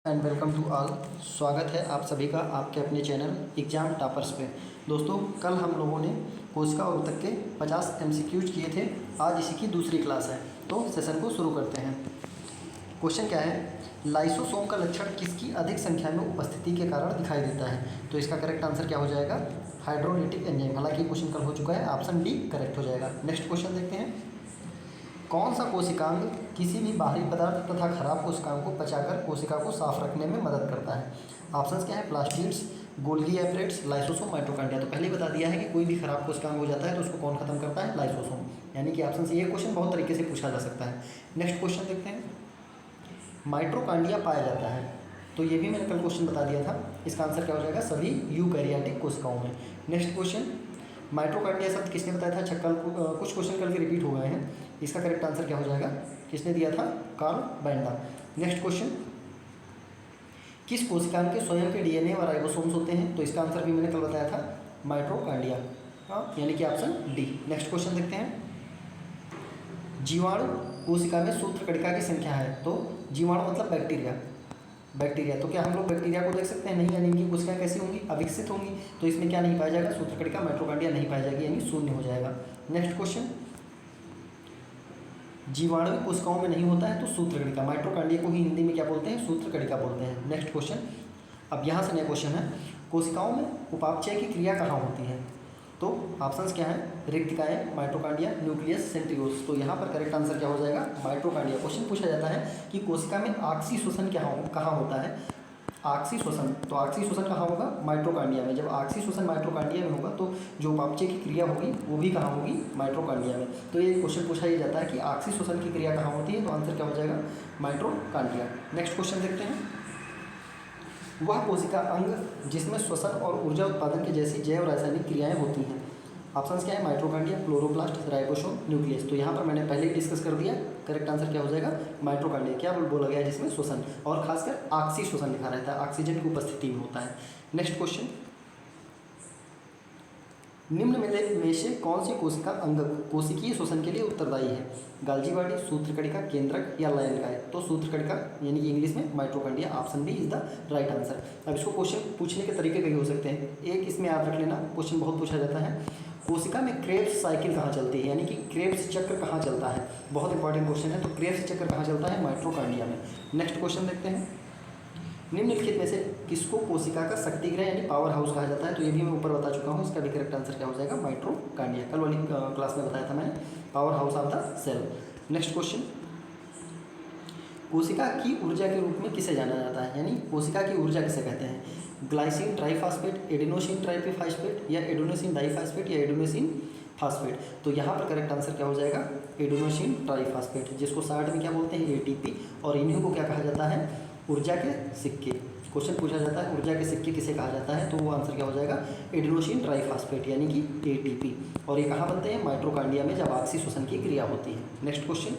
And welcome to all. स्वागत है आप सभी का आपके अपने चैनल एग्जाम टॉपर्स पे। दोस्तों, कल हम लोगों ने कोशिका और तक के 50 MCQs किए थे। आज इसी की दूसरी क्लास है, तो सेशन को शुरू करते हैं। क्वेश्चन क्या है, लाइसोसोम का लक्षण किसकी अधिक संख्या में उपस्थिति के कारण दिखाई देता है? तो इसका करेक्ट आंसर क्या हो जाएगा? Hydrolytic enzyme. हालांकि क्वेश्चन कल हो चुका है, ऑप्शन डी करेक्ट हो जाएगा। नेक्स्ट क्वेश्चन देखते हैं, कौन सा कोशिकांग किसी भी बाहरी पदार्थ तथा खराब कोशिकाओं को पचाकर कोशिका को साफ रखने में मदद करता है? ऑप्शंस क्या है? Plastids, Golgi apparatus, lysosome, mitochondria. तो पहले ही बता दिया है कि कोई भी खराब कोशिकांग हो जाता है तो उसको कौन खत्म करता है? लाइसोसोम। यानी कि ऑप्शन से ये क्वेश्चन बहुत तरीके से पूछा जा सकता है। नेक्स्ट क्वेश्चन देखते हैं, माइटोकॉन्ड्रिया पाया जाता है, तो ये भी मैंने कल क्वेश्चन बता दिया था। इसका आंसर क्या हो जाएगा? सभी यूकैरियोटिक कोशिकाओं में। नेक्स्ट क्वेश्चन, माइटोकॉन्ड्रिया शब्द किसने बताया था? कल कुछ क्वेश्चन कल के रिपीट हो गए हैं। इसका करेक्ट आंसर क्या हो जाएगा? किसने दिया था? कार्ल बैंडा। नेक्स्ट क्वेश्चन, किस कोशिकांग के स्वयं के डीएनए और राइबोसोम्स होते हैं? तो इसका आंसर भी मैंने कल बताया था, माइटोकॉन्ड्रिया। हाँ, यानी कि ऑप्शन डी। नेक्स्ट क्वेश्चन देखते हैं, जीवाणु कोशिका में सूत्रकणिका की संख्या है। तो जीवाणु मतलब बैक्टीरिया। तो क्या हम लोग बैक्टीरिया को देख सकते हैं? नहीं, यानी कि कोशिकाएं कैसी होंगी? अविकसित होंगी। तो इसमें क्या नहीं पाया जाएगा? सूत्रकणिका, माइटोकॉन्ड्रिया नहीं पाई जाएगी, यानी शून्य हो जाएगा। नेक्स्ट क्वेश्चन, जीवाणु कोशिकाओं में नहीं होता है तो सूत्रकणिका। माइटोकॉन्ड्रिया को ही हिंदी में क्या बोलते हैं? सूत्रकणिका बोलते हैं। नेक्स्ट क्वेश्चन, अब यहाँ से नया क्वेश्चन है, कोशिकाओं में उपापचय की क्रिया कहाँ होती है? तो ऑप्शंस क्या है? रिक्तिकाएँ, माइटोकॉन्ड्रिया, न्यूक्लियस, सेंट्रियोल्स। तो यहाँ पर करेक्ट आंसर क्या हो जाएगा? माइटोकॉन्ड्रिया। क्वेश्चन पूछा जाता है कि कोशिका में ऑक्सी श्वसन कहाँ होता है? ऑक्सी श्वसन, तो ऑक्सी श्वसन कहाँ होगा? माइटोकॉन्ड्रिया में। जब ऑक्सी श्वसन माइटोकॉन्ड्रिया में होगा तो जो उपापचय की क्रिया होगी वो भी कहाँ होगी? माइटोकॉन्ड्रिया में। तो ये क्वेश्चन पूछा ही जाता है कि ऑक्सी श्वसन की क्रिया कहाँ होती है? तो आंसर क्या हो जाएगा? माइटोकॉन्ड्रिया। नेक्स्ट क्वेश्चन देखते हैं, वह कोशिका अंग जिसमें श्वसन और ऊर्जा उत्पादन के जैसी जैव रासायनिक क्रियाएं होती हैं। ऑप्शंस क्या है? Mitochondria, chloroplast, ribosome, nucleus. तो यहाँ पर मैंने पहले ही डिस्कस कर दिया, करेक्ट आंसर क्या हो जाएगा? माइटोकॉन्ड्रिया। क्या बोला गया है? जिसमें श्वसन और खासकर ऑक्सी श्वसन लिखा रहता है, ऑक्सीजन की उपस्थिति में होता है। नेक्स्ट क्वेश्चन, निम्न में से कौन सी कोशिका अंग कोशिकीय श्वसन के लिए उत्तरदायी है? गाल्जी बॉडी, सूत्रकणिका, केंद्रक या लयनकाय? तो सूत्रकणिका, यानी कि इंग्लिश में mitochondria. Option B is the right answer. अब इसको क्वेश्चन पूछने के तरीके कई हो सकते हैं। एक इसमें याद रख लेना, क्वेश्चन बहुत पूछा जाता है, कोशिका में क्रेब्स साइकिल कहाँ चलती है? यानी कि क्रेब्स चक्र कहाँ चलता है? बहुत इंपॉर्टेंट क्वेश्चन है। तो क्रेब्स चक्र कहाँ चलता है? माइटोकॉन्ड्रिया में। नेक्स्ट क्वेश्चन देखते हैं, निम्नलिखित में से किसको कोशिका का शक्तिगृह यानी पावर हाउस कहा जाता है? तो ये भी मैं ऊपर बता चुका हूँ, इसका भी करेक्ट आंसर क्या हो जाएगा? माइटोकॉन्ड्रिया। कल वाली क्लास में बताया था मैंने, powerhouse of the cell. Next question, कोशिका की ऊर्जा के रूप में किसे जाना जाता है? यानी कोशिका की ऊर्जा किसे कहते हैं? ग्लाइसिन ट्राइफॉस्फेट, एडिनोसिन ट्राइफॉस्फेट या एडिनोसिन डाइफॉस्फेट या एडिनोसिन फास्फेट? तो यहाँ पर करेक्ट आंसर क्या हो जाएगा? एडिनोसिन ट्राइफॉस्फेट, जिसको शॉर्ट में क्या बोलते हैं? ATP। और इन्हीं को क्या कहा जाता है? ऊर्जा के सिक्के। क्वेश्चन पूछा जाता है ऊर्जा के सिक्के किसे कहा जाता है? तो वो आंसर क्या हो जाएगा? एडिनोसिन ट्राइफॉस्फेट, यानी कि ATP। और ये कहाँ बनते हैं? माइटोकॉन्ड्रिया में, जब ऑक्सी श्वसन की क्रिया होती है। नेक्स्ट क्वेश्चन,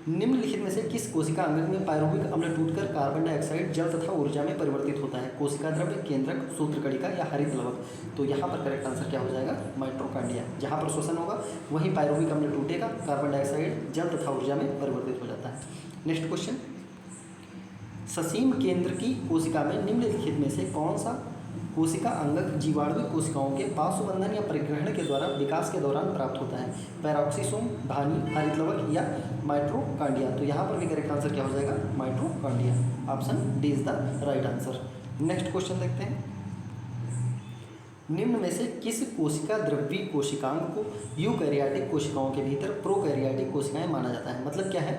निम्नलिखित में से किस कोशिका अंग में पायरुविक अम्ल टूटकर कार्बन डाइऑक्साइड जल तथा ऊर्जा में परिवर्तित होता है? कोशिका द्रव्य, केंद्रक, सूत्रकणिका या हरित लवक? तो यहाँ पर करेक्ट आंसर क्या हो जाएगा? माइटोकॉन्ड्रिया। जहाँ पर श्वसन होगा वहीं पायरुविक अम्ल टूटेगा, कार्बन डाइऑक्साइड जल तथा ऊर्जा में परिवर्तित हो जाता है। नेक्स्ट क्वेश्चन, ससीम केंद्र की कोशिका में निम्नलिखित में से कौन सा कोशिका अंगक जीवाणु कोशिकाओं के पार्श्वबंधन या परिग्रहण के द्वारा विकास के दौरान प्राप्त होता है? पैरोक्सिसोम, धानी, हरितलवक या माइटोकॉन्ड्रिया? तो यहाँ पर भी करेक्ट आंसर क्या हो जाएगा? Mitochondria. Option D is the right answer. Next question देखते हैं, निम्न में से किस कोशिका द्रव्य कोशिकांग को यूकैरियोटिक कोशिकाओं के भीतर प्रोकैरियोटिक कोशिकाएं माना जाता है? मतलब क्या है?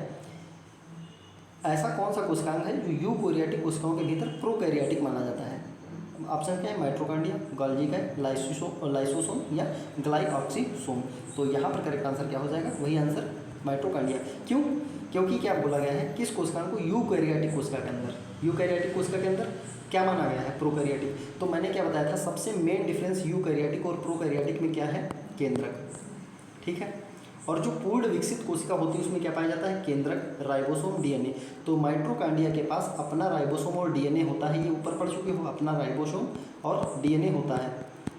ऐसा कौन सा कोशिकांग है जो यूकैरियोटिक कोशिकाओं के भीतर प्रोकैरियोटिक माना जाता है? ऑप्शन क्या है? माइटोकॉन्ड्रिया, गोल्गी का, लाइसोसोम या ग्लाइऑक्सीसोम? तो यहाँ पर करेक्ट आंसर क्या हो जाएगा? वही आंसर, माइटोकॉन्ड्रिया। क्यों? क्योंकि क्या बोला गया है? किस कोशिकांग को यूकैरियोटिक कोशिका के अंदर, यूकैरियोटिक कोशिका के अंदर क्या माना गया है? प्रोकैरियोटिक। तो मैंने क्या बताया था, सबसे मेन डिफरेंस यूकैरियोटिक और प्रोकैरियोटिक में क्या है? केंद्रक। ठीक है। और जो पूर्ण विकसित कोशिका होती है उसमें क्या पाया जाता है? केंद्रक, राइबोसोम, DNA। तो माइटोकॉन्ड्रिया के पास अपना राइबोसोम और DNA होता है। ये ऊपर पढ़ चुके हो, अपना राइबोसोम और DNA होता है।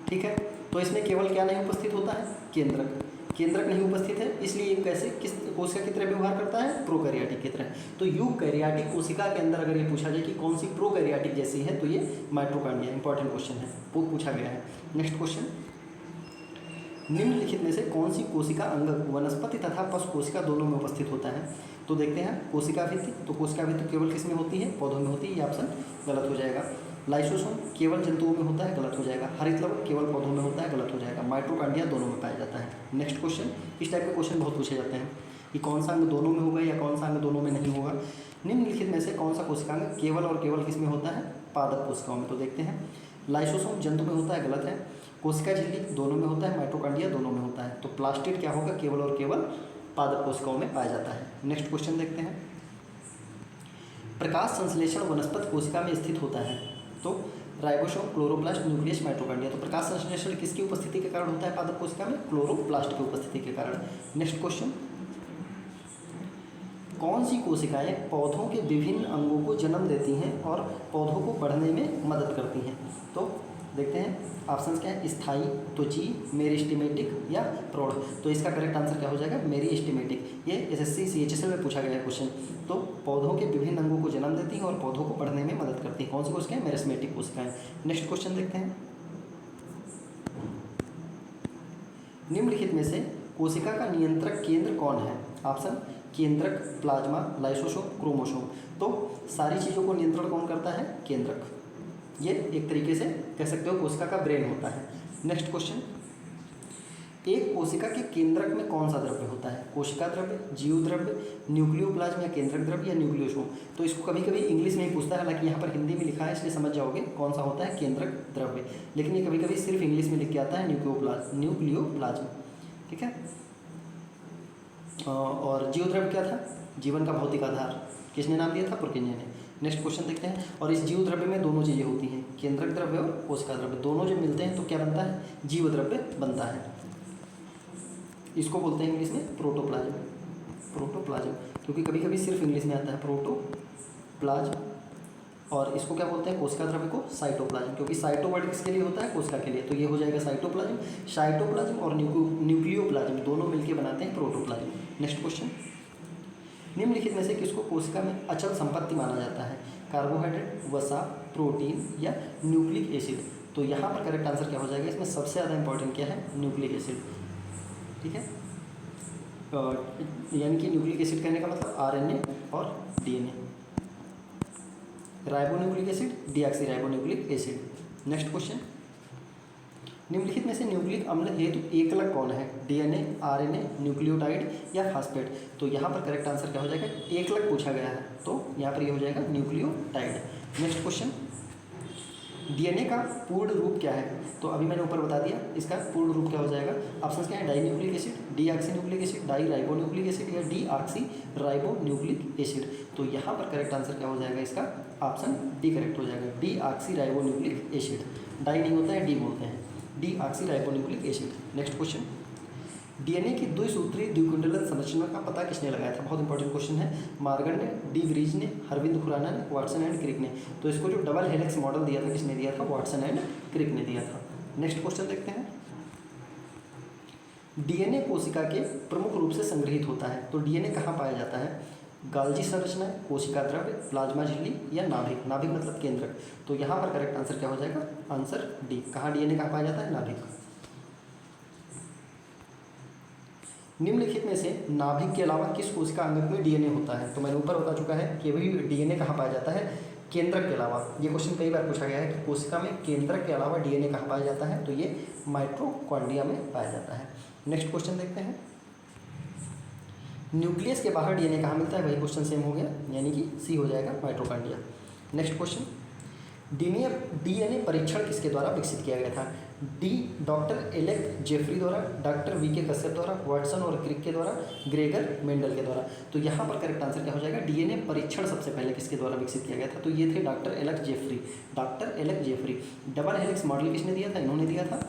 ठीक है। तो इसमें केवल क्या नहीं उपस्थित होता है? केंद्रक। केंद्रक नहीं उपस्थित है, इसलिए ये कैसे किस कोशिका की तरह व्यवहार करता है, प्रोकैरियोटिक की तरह। तो यूकैरियोटिक कोशिका के अंदर अगर ये पूछा जाए कि कौन सी प्रोकैरियोटिक जैसी है, तो ये माइटोकॉन्ड्रिया। इंपॉर्टेंट क्वेश्चन है, वो पूछा गया है। नेक्स्ट क्वेश्चन, निम्नलिखित में से कौन सी कोशिका अंगक वनस्पति तथा पशु कोशिका दोनों में उपस्थित होता है। तो देखते हैं, कोशिका भित्ति, तो कोशिका भित्ति केवल किस में होती है, पौधों में होती है, ये ऑप्शन गलत हो जाएगा। लाइसोसोम केवल जंतुओं में होता है, गलत हो जाएगा। हरित लवण केवल पौधों में होता है, गलत हो जाएगा। माइटोकॉन्ड्रिया दोनों में पाया जाता है। नेक्स्ट क्वेश्चन, इस टाइप के क्वेश्चन बहुत पूछे जाते हैं कि कौन सा अंग दोनों में होगा या कौन सा अंग दोनों में नहीं होगा। निम्नलिखित में से कौन सा कोशिकांग केवल और केवल किस में होता है, पादप कोशिकाओं में। तो देखते हैं, लाइसोसोम जंतु में होता है, गलत है। कोशिका झिल्ली दोनों में होता है, माइटोकॉन्ड्रिया दोनों में होता है। तो प्लास्टिड क्या होगा, केवल और केवल पादप कोशिकाओं में पाया जाता है। नेक्स्ट क्वेश्चन देखते हैं, प्रकाश संश्लेषण वनस्पति कोशिका में स्थित होता है। तो राइबोसोम, क्लोरोप्लास्ट, न्यूक्लियस, माइटोकॉन्ड्रिया। तो प्रकाश संश्लेषण किसकी उपस्थिति के कारण होता है पादप कोशिका में, क्लोरोप्लास्ट की उपस्थिति के कारण। नेक्स्ट क्वेश्चन, कौन सी कोशिकाएं पौधों के विभिन्न अंगों को जन्म देती हैं और पौधों को बढ़ने में मदद करती हैं। तो देखते हैं, ऑप्शन क्या है, स्थायी, त्वची, मेरिस्टेमेटिक या प्रौढ़। तो इसका करेक्ट आंसर क्या हो जाएगा, मेरिस्टेमेटिक। ये एसएससी सीएचएसएल में पूछा गया है क्वेश्चन। तो पौधों के विभिन्न अंगों को जन्म देती हैं और पौधों को बढ़ने में मदद करती हैं। कौन सी कोशिकाएं, मेरिस्टेमेटिक कोशिकाएं। नेक्स्ट क्वेश्चन देखते हैं, निम्नलिखित में से कोशिका का नियंत्रक केंद्र कौन है। ऑप्शन, केंद्रक, प्लाज्मा, लाइसोसोम, क्रोमोसोम। तो सारी चीज़ों को नियंत्रण कौन करता है, केंद्रक। ये एक तरीके से कह सकते हो कोशिका का ब्रेन होता है। नेक्स्ट क्वेश्चन, एक कोशिका के केंद्रक में कौन सा द्रव्य होता है, कोशिका द्रव्य, जीव द्रव्य, न्यूक्लियोप्लाज्म या केंद्रक द्रव्य या न्यूक्लियोसोम। तो इसको कभी कभी इंग्लिश में ही पूछता है, हालांकि यहाँ पर हिंदी में लिखा है इसलिए समझ जाओगे कौन सा होता है, केंद्रक द्रव्य। लेकिन ये कभी कभी सिर्फ इंग्लिश में लिख के आता है, न्यूक्लियोप्लाज्म। ठीक है। और जीव द्रव्य क्या था, जीवन का भौतिक आधार। किसने नाम दिया था, पुरकिंजे ने। नेक्स्ट क्वेश्चन देखते हैं, और इस जीव द्रव्य में दोनों चीज़ें होती हैं, केंद्रक द्रव्य और कोशिका द्रव्य। दोनों जब मिलते हैं तो क्या बनता है, जीव द्रव्य बनता है। इसको बोलते हैं इंग्लिश में प्रोटोप्लाज्म। प्रोटोप्लाज्म, क्योंकि कभी कभी सिर्फ इंग्लिश में आता है प्रोटोप्लाज्म। और इसको क्या बोलते हैं, कोशिका द्रव्य को साइटोप्लाज्म, क्योंकि साइटो वर्ड किसके लिए होता है, कोशिका के लिए। तो ये हो जाएगा साइटोप्लाज्म। साइटोप्लाज्म और न्यूक्लियोप्लाज्म दोनों मिलकर बनाते हैं प्रोटोप्लाज्म। नेक्स्ट क्वेश्चन, निम्नलिखित में से किसको कोशिका में अचल संपत्ति माना जाता है, कार्बोहाइड्रेट, वसा, प्रोटीन या न्यूक्लिक एसिड। तो यहाँ पर करेक्ट आंसर क्या हो जाएगा, इसमें सबसे ज़्यादा इंपॉर्टेंट क्या है, न्यूक्लिक एसिड। ठीक है, यानी कि न्यूक्लिक एसिड कहने का मतलब आरएनए और DNA. Ribonucleic acid, deoxy ribonucleic acid. Next question, निम्नलिखित में से न्यूक्लिक अम्ल हेतु एकलक कौन है, डीएनए, आरएनए, न्यूक्लियोटाइड या फास्फेट। तो यहाँ पर करेक्ट आंसर क्या हो जाएगा, एकलक पूछा गया है, तो यहाँ पर ये हो जाएगा न्यूक्लियोटाइड। नेक्स्ट क्वेश्चन, डीएनए का पूर्ण रूप क्या है। तो अभी मैंने ऊपर बता दिया, इसका पूर्ण रूप क्या हो जाएगा। ऑप्शन क्या है, di nucleic acid, deoxy nucleic acid, di ribonucleic acid या डीऑक्सी राइबोन्यूक्लिक एसिड। तो यहाँ पर करेक्ट आंसर क्या हो जाएगा, इसका ऑप्शन डी करेक्ट हो जाएगा, डीऑक्सी राइबोन्यूक्लिक एसिड। डाई नहीं होता है, डी बोलते हैं, deoxy ribonucleic acid. Next question, DNA की द्विसूत्री द्विकुंडलन संरचना का पता किसने लगाया था। बहुत इंपॉर्टेंट क्वेश्चन है। मार्गन ने, डी व्रीज ने, अरविंद खुराना ने, वाटसन एंड क्रिक ने। तो इसको जो डबल हेलिक्स मॉडल दिया था किसने दिया था, वाटसन एंड क्रिक ने दिया था। नेक्स्ट क्वेश्चन देखते हैं, डीएनए कोशिका के प्रमुख रूप से संग्रहित होता है। तो डीएनए कहाँ पाया जाता है, गाल्जी संरचना, कोशिका द्रव्य, प्लाज्मा झिल्ली या नाभिक। नाभिक मतलब केंद्रक। तो यहाँ पर करेक्ट आंसर क्या हो जाएगा, आंसर डी। कहाँ डीएनए कहाँ पाया जाता है, नाभिक। निम्नलिखित में से नाभिक के अलावा किस कोशिका अंगक में डीएनए होता है। तो मैंने ऊपर बता चुका है कि वही डीएनए कहाँ पाया जाता है, केंद्रक के अलावा। ये क्वेश्चन कई बार पूछा गया है कि कोशिका में केंद्रक के अलावा डीएनए कहाँ पाया जाता है। तो ये माइटोकॉन्ड्रिया में पाया जाता है। नेक्स्ट क्वेश्चन देखते हैं, न्यूक्लियस के बाहर डीएनए कहाँ मिलता है। वही क्वेश्चन सेम हो गया, यानी कि सी हो जाएगा, माइटोकॉन्ड्रिया। नेक्स्ट क्वेश्चन, डीएनए परीक्षण किसके द्वारा विकसित किया गया था। डी डॉक्टर एलेक जेफरी द्वारा, डॉक्टर वीके कश्यप द्वारा, वाटसन और क्रिक के द्वारा, ग्रेगर मेंडल के द्वारा। तो यहाँ पर करेक्ट आंसर क्या हो जाएगा, डीएनए परीक्षण सबसे पहले किसके द्वारा विकसित किया गया था। तो ये थे doctor Alec Jeffrey. Doctor Alec Jeffrey. Double helix model किसने दिया था, इन्होंने दिया था,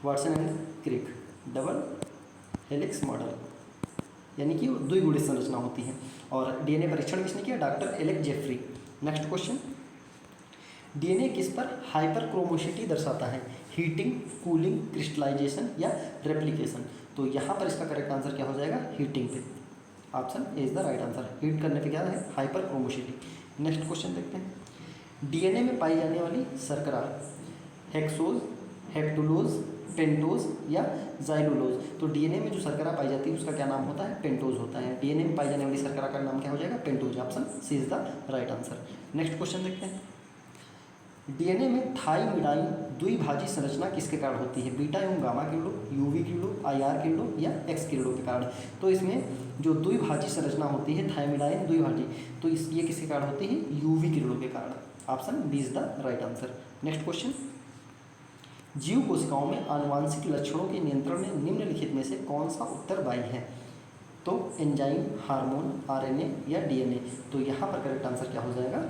Watson and Crick. Double helix model यानी कि द्विगुणित संरचना होती है। और डीएनए परीक्षण किसने किया, doctor Alec Jeffrey. Next question, DNA किस पर हाइपरक्रोमोसिटी दर्शाता है, हीटिंग, कूलिंग, क्रिस्टलाइजेशन या रेप्लिकेशन। तो यहाँ पर इसका करेक्ट आंसर क्या हो जाएगा, हीटिंग पे। Option A is the right answer. Heat करने पे क्या है, हाइपर क्रोमोसिटी। नेक्स्ट क्वेश्चन देखते हैं। डीएनए में पाई जाने वाली शर्करा हेक्सोज, हेप्टुलोज, पेंटोज या जाइलोलोज। तो डीएनए में जो शर्करा पाई जाती है उसका क्या नाम होता है, पेंटोज होता है। डीएनए में पाई जाने वाली शर्करा का नाम क्या हो जाएगा, pentose. Option C is the right answer. Next question देखते हैं। डीएनए में थाइमिडाइन द्विभाजी संरचना किसके कारण होती है, बीटा एवं गामा किरणों, यूवी किरणों, आईआर किरणों या एक्स किरणों के कारण। तो इसमें जो द्विभाजी संरचना होती है थाइमिडाइन द्विभाजी, तो ये किसके कारण होती है, यूवी किरणों के कारण। Option B is the right answer. Next question. जीव कोशिकाओं में आनुवांशिक लक्षणों के नियंत्रण में निम्नलिखित में से कौन सा उत्तरदायी है। तो एंजाइम, हार्मोन, आरएनए या डीएनए। तो यहाँ पर करेक्ट आंसर क्या हो जाएगा,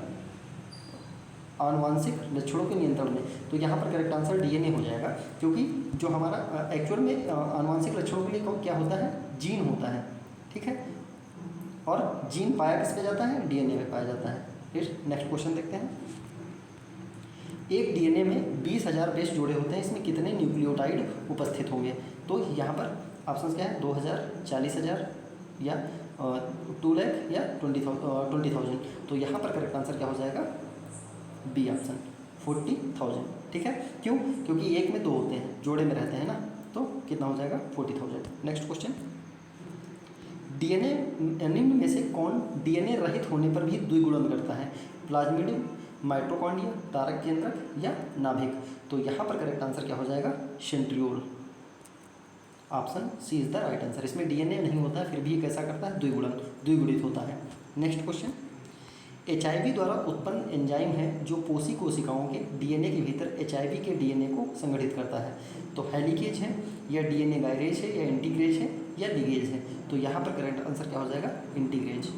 आनुवांशिक लक्षणों के नियंत्रण में। तो यहाँ पर करेक्ट आंसर डीएनए हो जाएगा, क्योंकि जो हमारा एक्चुअल में आनुवांशिक लक्षणों के लिए क्या होता है, जीन होता है, ठीक है। और जीन पाया किस पे जाता है, डीएनए में पाया जाता है। फिर नेक्स्ट क्वेश्चन देखते हैं। एक डीएनए में 20,000 बेस जोड़े होते हैं, इसमें कितने न्यूक्लियोटाइड उपस्थित होंगे। तो यहाँ पर ऑप्शन क्या है, 2,000, 40,000 या 2 लाख या 20,000। तो यहाँ पर करेक्ट आंसर क्या हो जाएगा, बी ऑप्शन 40,000, ठीक है। क्यों, क्योंकि एक में 2 होते हैं, जोड़े में रहते हैं ना, तो कितना हो जाएगा 40,000। Next question. डीएनए निम्न में से कौन डीएनए रहित होने पर भी द्विगुणन करता है, प्लाज्मिडियम, माइटोकॉन्ड्रिया, तारक केंद्रक या नाभिक। तो यहाँ पर करेक्ट आंसर क्या हो जाएगा, centriole. Option C is the right answer. इसमें डीएनए नहीं होता है, फिर भी कैसा करता है, द्विगुणित होता है। Next question. एचआईवी द्वारा उत्पन्न एंजाइम है जो पोषी कोशिकाओं के डीएनए के भीतर एचआईवी के डीएनए को संगठित करता है। तो हेलिकेज है या डीएनए गायरेज है या इंटीग्रेज है या लिगेज है। तो यहाँ पर करेक्ट आंसर क्या हो जाएगा, इंटीग्रेज।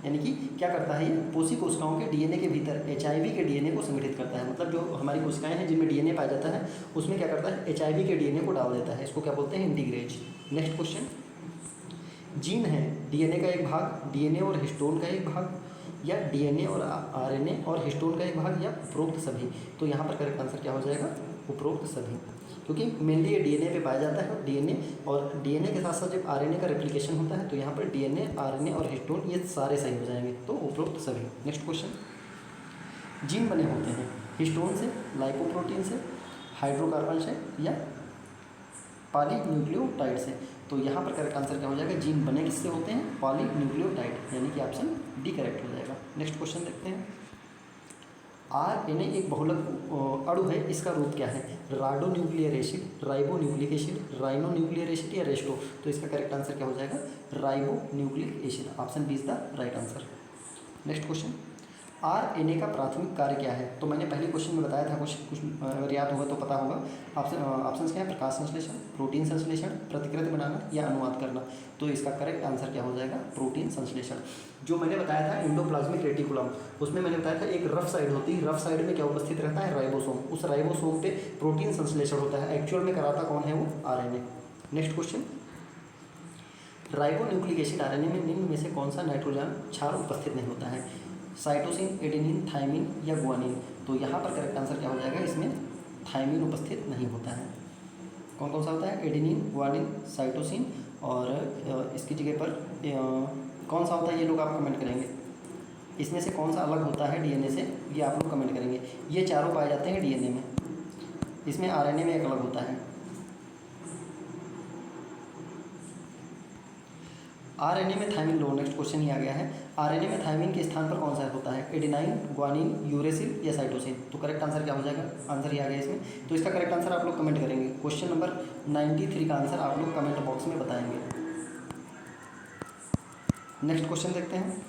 यानी कि क्या करता है, ये पोषी कोशिकाओं के डीएनए के भीतर एचआईवी के डीएनए को संगठित करता है। मतलब जो हमारी कोशिकाएं हैं जिनमें डीएनए पाया जाता है, उसमें क्या करता है, एचआईवी के डीएनए को डाल देता है। इसको क्या बोलते हैं, इंटीग्रेज। Next question. जीन है डीएनए का एक भाग, डीएनए और हिस्टोन का एक भाग, या डीएनए और आरएनए और हिस्टोन का एक भाग, या उपरोक्त सभी। तो यहाँ पर करेक्ट आंसर क्या हो जाएगा, उपरोक्त सभी। क्योंकि मेनली ये डीएनए पे पाया जाता है, डीएनए और डीएनए के साथ साथ जब आरएनए का रेप्लिकेशन होता है तो यहाँ पर डीएनए, आरएनए और हिस्टोन ये सारे सही हो जाएंगे, तो उपरोक्त सभी। Next question. जीन बने होते हैं हिस्टोन से, लाइपोप्रोटीन से, हाइड्रोकार्बन से या पॉलीन्यूक्लियोटाइड से। तो यहाँ पर करेक्ट आंसर क्या हो जाएगा, जीन बने किससे होते हैं, पॉलीन्यूक्लियोटाइड, यानी कि ऑप्शन डी करेक्ट हो जाएगा। नेक्स्ट क्वेश्चन देखते हैं। आरएनए एक बहुलक अणु है, इसका रूप क्या है, राडो nuclear acid, ribonucleic acid, rhino nuclear acid या रेस्टो। तो इसका करेक्ट आंसर क्या हो जाएगा, ribonucleic acid. Option B is the right answer. Next question. RNA का प्राथमिक कार्य क्या है। तो मैंने पहले क्वेश्चन में बताया था, कुछ अगर याद होगा तो पता होगा। ऑप्शन क्या है, प्रकाश संश्लेषण, प्रोटीन संश्लेषण, प्रतिकृति बनाना या अनुवाद करना। तो इसका करेक्ट आंसर क्या हो जाएगा, प्रोटीन संश्लेषण। जो मैंने बताया था एंडोप्लाज्मिक रेटिकुलम, उसमें मैंने बताया था एक रफ साइड होती है, रफ साइड में क्या उपस्थित रहता है, राइबोसोम। उस राइबोसोम पे प्रोटीन संश्लेषण होता है। एक्चुअल में कराता कौन है, वो RNA. Next question. Ribo nucleic acid RNA में निम्न में से कौन सा नाइट्रोजन क्षार उपस्थित नहीं होता है, साइटोसिन, एडेनिन, थाइमिन या गुआनिन। तो यहाँ पर करेक्ट आंसर क्या हो जाएगा, इसमें थाइमिन उपस्थित नहीं होता है। कौन कौन सा होता है, एडेनिन, गुआनिन, साइटोसिन, और इसकी जगह पर कौन सा होता है, ये लोग आप कमेंट करेंगे। इसमें से कौन सा अलग होता है डीएनए से, ये आप लोग कमेंट करेंगे। ये चारों पाए जाते हैं डीएनए में, इसमें आरएनए में एक अलग होता है। आरएनए में थाइमिन लो। नेक्स्ट क्वेश्चन ही आ गया है। आरएनए में थाइमिन के स्थान पर कौन सा होता है, एडेनाइन, ग्वानिन, यूरेसिल या साइटोसिन। तो करेक्ट आंसर क्या हो जाएगा, आंसर ही आ गया इसमें। तो इसका करेक्ट आंसर आप लोग कमेंट करेंगे। क्वेश्चन नंबर 93 का आंसर आप लोग कमेंट बॉक्स में बताएंगे। नेक्स्ट क्वेश्चन देखते हैं।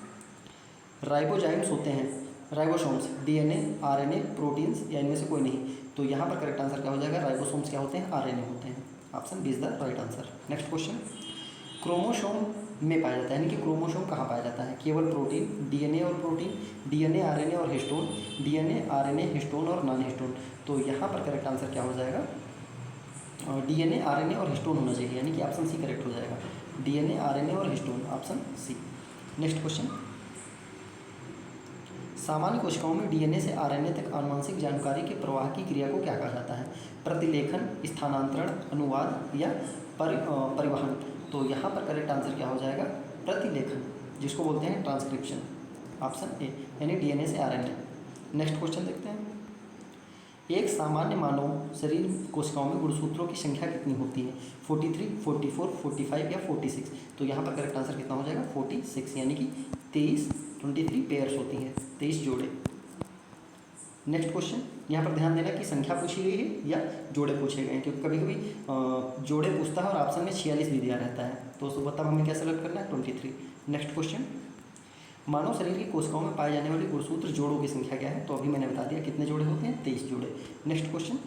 राइबोजाइम्स होते हैं, राइबोसोम्स, डीएनए, आरएनए, प्रोटीन्स या इनमें से कोई नहीं। तो यहाँ पर करेक्ट आंसर क्या हो जाएगा, राइबोसोम्स क्या होते हैं, आरएनए होते हैं। Option B is the right answer. Next question. Chromosome में पाया जाता है, यानी कि क्रोमोसोम कहाँ पाया जाता है, केवल प्रोटीन, डीएनए और प्रोटीन, डीएनए, आरएनए और हिस्टोन, डीएनए, आरएनए, हिस्टोन और नॉन हिस्टोन। तो यहाँ पर करेक्ट आंसर क्या हो जाएगा, डीएनए, आरएनए और हिस्टोन होना चाहिए, यानी कि ऑप्शन सी करेक्ट हो जाएगा। डीएनए, आरएनए और histone, option C. Next question. सामान्य कोशिकाओं में डीएनए से आरएनए तक आनुवंशिक जानकारी के प्रवाह की क्रिया को क्या कहा जाता है? प्रतिलेखन, स्थानांतरण, अनुवाद या परिवहन। तो यहाँ पर करेक्ट आंसर क्या हो जाएगा? प्रतिलेखन, जिसको बोलते हैं ट्रांसक्रिप्शन। ऑप्शन ए, यानी डीएनए से आरएनए। नेक्स्ट क्वेश्चन देखते हैं। एक सामान्य मानव शरीर कोशिकाओं में गुणसूत्रों की संख्या कितनी होती है? 43, 44, 45 या 46। तो यहाँ पर करेक्ट आंसर कितना हो जाएगा? 46, यानी कि 23 पेयर्स होती हैं, 23 जोड़े। नेक्स्ट क्वेश्चन, यहाँ पर ध्यान देना कि संख्या पूछी गई है या जोड़े पूछे गए हैं, क्योंकि कभी कभी जोड़े पूछता है और ऑप्शन में 46 भी दिया रहता है, तो तब हमें क्या सेलेक्ट करना है? 23। नेक्स्ट क्वेश्चन, मानव शरीर की कोशिकाओं में पाए जाने वाले गुणसूत्र जोड़ों की संख्या क्या है? तो अभी मैंने बता दिया कितने जोड़े होते हैं? 23 जोड़े। नेक्स्ट क्वेश्चन,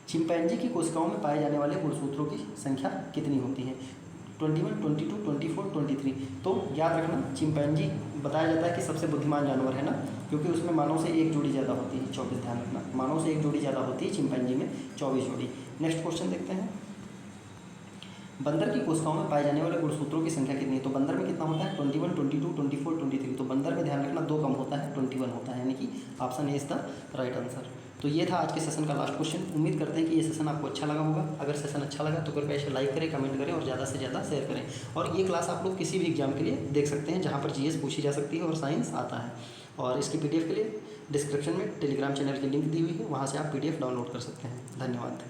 चिंपैंजी की कोशिकाओं में पाए जाने वाले गुणसूत्रों की संख्या कितनी होती है? 21, 22, 24, 23। तो याद रखना, चिंपैंजी बताया जाता है कि सबसे बुद्धिमान जानवर है ना, क्योंकि उसमें मानव से एक जोड़ी ज़्यादा होती है, 24। ध्यान रखना, मानव से एक जोड़ी ज़्यादा होती है, चिंपैंजी में 24 जोड़ी। नेक्स्ट क्वेश्चन देखते हैं। बंदर की कोशिकाओं में पाए जाने वाले गुणसूत्रों की संख्या कितनी है? तो बंदर में कितना होता है? 21, 22, 24, 23। तो बंदर में ध्यान रखना 2 कम होता है, 21 होता है, यानी कि option A is the right answer. तो ये था आज के सेशन का लास्ट क्वेश्चन। उम्मीद करते हैं कि ये सेशन आपको अच्छा लगा होगा। अगर सेशन अच्छा लगा तो कृपया इसे लाइक करें, कमेंट करें और ज़्यादा से ज़्यादा शेयर करें। और ये क्लास आप लोग किसी भी एग्जाम के लिए देख सकते हैं जहाँ पर जीएस पूछी जा सकती है और साइंस आता है। और इसकी पीडीएफ के लिए डिस्क्रिप्शन में टेलीग्राम चैनल की लिंक दी हुई है, वहाँ से आप पीडीएफ डाउनलोड कर सकते हैं। धन्यवाद।